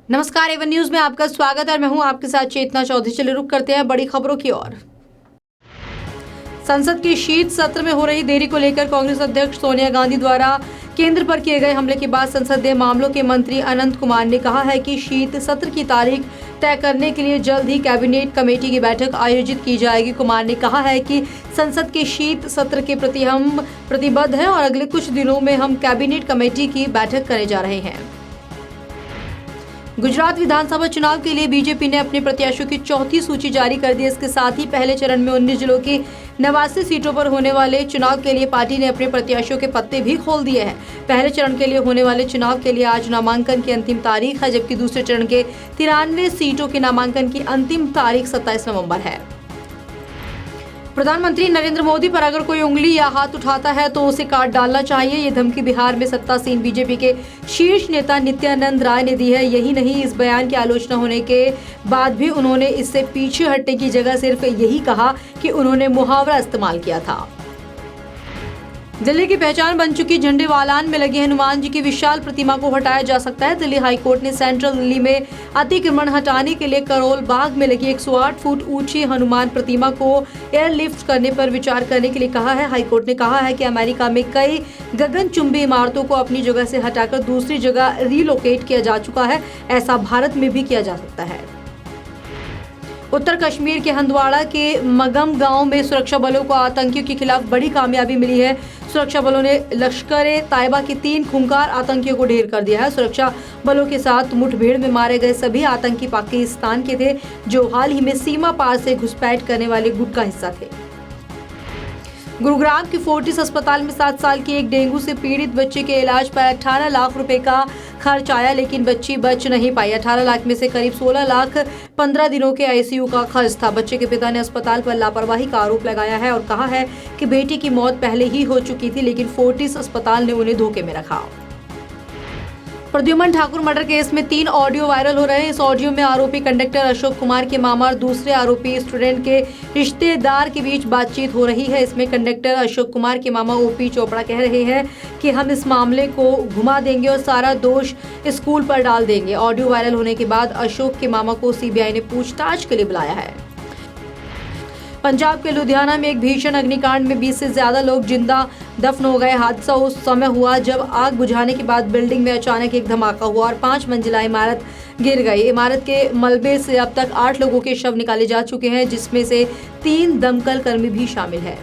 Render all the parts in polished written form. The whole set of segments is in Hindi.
नमस्कार, एवन न्यूज में आपका स्वागत है और मैं हूं आपके साथ चेतना चौधरी। चलिए रुक करते हैं बड़ी खबरों की ओर। संसद के शीत सत्र में हो रही देरी को लेकर कांग्रेस अध्यक्ष सोनिया गांधी द्वारा केंद्र पर किए गए हमले के बाद संसदीय मामलों के मंत्री अनंत कुमार ने कहा है कि शीत सत्र की तारीख तय करने के लिए जल्द ही कैबिनेट कमेटी की बैठक आयोजित की जाएगी। कुमार ने कहा है कि संसद के शीत सत्र के प्रति हम प्रतिबद्ध हैं और अगले कुछ दिनों में हम कैबिनेट कमेटी की बैठक करने जा रहे हैं। गुजरात विधानसभा चुनाव के लिए बीजेपी ने अपने प्रत्याशियों की चौथी सूची जारी कर दी। इसके साथ ही पहले चरण में 19 जिलों की 89 सीटों पर होने वाले चुनाव के लिए पार्टी ने अपने प्रत्याशियों के पत्ते भी खोल दिए हैं। पहले चरण के लिए होने वाले चुनाव के लिए आज नामांकन की अंतिम तारीख है, जबकि दूसरे चरण के 93 सीटों के नामांकन की अंतिम तारीख 27 नवंबर है। प्रधानमंत्री नरेंद्र मोदी पर अगर कोई उंगली या हाथ उठाता है तो उसे काट डालना चाहिए। ये धमकी बिहार में सत्तासीन बीजेपी के शीर्ष नेता नित्यानंद राय ने दी है। यही नहीं, इस बयान की आलोचना होने के बाद भी उन्होंने इससे पीछे हटने की जगह सिर्फ यही कहा कि उन्होंने मुहावरा इस्तेमाल किया था। दिल्ली की पहचान बन चुकी झंडेवालान में लगी हनुमान जी की विशाल प्रतिमा को हटाया जा सकता है। दिल्ली हाईकोर्ट ने सेंट्रल दिल्ली में अतिक्रमण हटाने के लिए करोल बाग में लगी 108 फुट ऊंची हनुमान प्रतिमा को एयरलिफ्ट करने पर विचार करने के लिए कहा है। हाईकोर्ट ने कहा है कि अमेरिका में कई गगनचुंबी इमारतों को अपनी जगह से हटाकर दूसरी जगह रिलोकेट किया जा चुका है। ऐसा भारत में भी किया जा सकता है। उत्तर कश्मीर के हंदवाड़ा के मगम गांव में सुरक्षा बलों को आतंकियों के खिलाफ बड़ी कामयाबी मिली है। सुरक्षा बलों ने लश्कर-ए-तैयबा के 3 खूंखार आतंकियों को ढेर कर दिया है। सुरक्षा बलों के साथ मुठभेड़ में मारे गए सभी आतंकी पाकिस्तान के थे, जो हाल ही में सीमा पार से घुसपैठ करने वाले गुट का हिस्सा थे। गुरुग्राम के फोर्टिस अस्पताल में 7 साल की एक डेंगू से पीड़ित बच्चे के इलाज पर 18 लाख रुपए का खर्च आया, लेकिन बच्ची बच नहीं पाई। 18 लाख में से करीब 16 लाख 15 दिनों के आईसीयू का खर्च था। बच्चे के पिता ने अस्पताल पर लापरवाही का आरोप लगाया है और कहा है कि बेटी की मौत पहले ही हो चुकी थी, लेकिन फोर्टिस अस्पताल ने उन्हें धोखे में रखा। प्रद्युमन ठाकुर मर्डर केस में 3 ऑडियो वायरल हो रहे हैं। इस ऑडियो में आरोपी कंडक्टर अशोक कुमार के मामा और दूसरे आरोपी स्टूडेंट के रिश्तेदार के बीच बातचीत हो रही है। इसमें कंडक्टर अशोक कुमार के मामा ओपी चोपड़ा कह रहे हैं कि हम इस मामले को घुमा देंगे और सारा दोष स्कूल पर डाल देंगे। ऑडियो वायरल होने के बाद अशोक के मामा को सीबीआई ने पूछताछ के लिए बुलाया है। पंजाब के लुधियाना में एक भीषण अग्निकांड में 20 से ज्यादा लोग जिंदा दफन हो गए। हादसा उस समय हुआ जब आग बुझाने के बाद बिल्डिंग में अचानक एक धमाका हुआ और 5 मंजिला इमारत गिर गई। इमारत के मलबे से अब तक 8 लोगों के शव निकाले जा चुके हैं, जिसमें से 3 दमकल कर्मी भी शामिल हैं।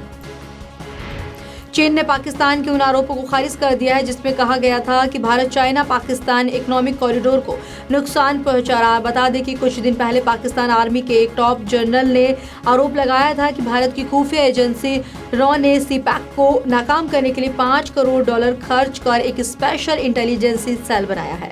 चीन ने पाकिस्तान के उन आरोपों को खारिज कर दिया है जिसमें कहा गया था कि Bharat China Pakistan economic corridor को नुकसान पहुंचा रहा है। बता दें कि कुछ दिन पहले पाकिस्तान आर्मी के एक टॉप जनरल ने आरोप लगाया था कि भारत की खुफिया एजेंसी रॉ ने सीपैक को नाकाम करने के लिए $5 करोड़ खर्च कर एक स्पेशल इंटेलिजेंसी सेल बनाया है।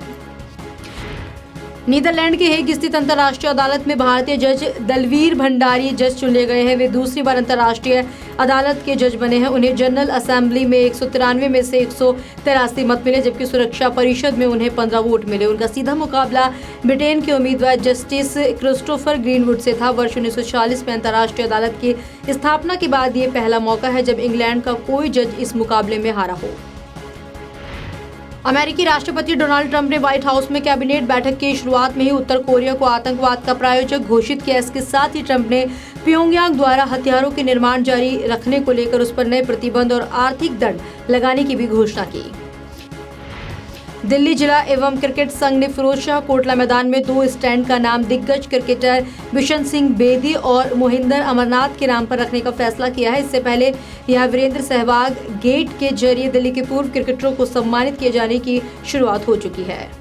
नीदरलैंड के हेग स्थित अंतर्राष्ट्रीय अदालत में भारतीय जज दलवीर भंडारी जज चुने गए हैं। वे दूसरी बार अंतर्राष्ट्रीय अदालत के जज बने हैं। उन्हें जनरल असेंबली में 193 में से 183 मत मिले, जबकि सुरक्षा परिषद में उन्हें 15 वोट मिले। उनका सीधा मुकाबला ब्रिटेन के उम्मीदवार जस्टिस क्रिस्टोफर ग्रीनवुड से था। वर्ष 1940 में अंतर्राष्ट्रीय अदालत की स्थापना के बाद ये पहला मौका है जब इंग्लैंड का कोई जज इस मुकाबले में हारा हो। अमेरिकी राष्ट्रपति डोनाल्ड ट्रंप ने व्हाइट हाउस में कैबिनेट बैठक की शुरुआत में ही उत्तर कोरिया को आतंकवाद का प्रायोजक घोषित किया। इसके साथ ही ट्रंप ने प्योंगयांग द्वारा हथियारों के निर्माण जारी रखने को लेकर उस पर नए प्रतिबंध और आर्थिक दंड लगाने की भी घोषणा की। दिल्ली जिला एवं क्रिकेट संघ ने फिरोजशाह कोटला मैदान में 2 स्टैंड का नाम दिग्गज क्रिकेटर बिशन सिंह बेदी और मोहिंदर अमरनाथ के नाम पर रखने का फैसला किया है। इससे पहले यहां वीरेंद्र सहवाग गेट के जरिए दिल्ली के पूर्व क्रिकेटरों को सम्मानित किए जाने की शुरुआत हो चुकी है।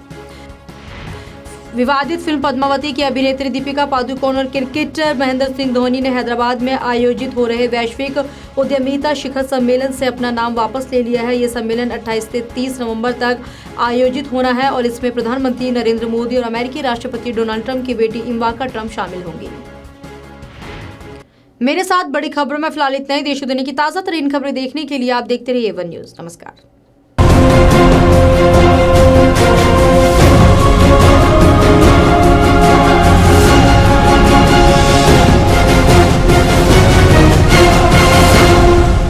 विवादित फिल्म पद्मावती की अभिनेत्री दीपिका पादुकोण और क्रिकेटर महेंद्र सिंह धोनी ने हैदराबाद में आयोजित हो रहे वैश्विक उद्यमिता शिखर सम्मेलन से अपना नाम वापस ले लिया है। ये सम्मेलन 28 से 30 नवंबर तक आयोजित होना है और इसमें प्रधानमंत्री नरेंद्र मोदी और अमेरिकी राष्ट्रपति डोनाल्ड ट्रंप की बेटी इवांका ट्रंप शामिल होंगी। मेरे साथ बड़ी खबरों में फिलहाल इतना ही। देश और दुनिया की ताजा तरीन खबरें देखने के लिए आप देखते रहिए एवन न्यूज। नमस्कार।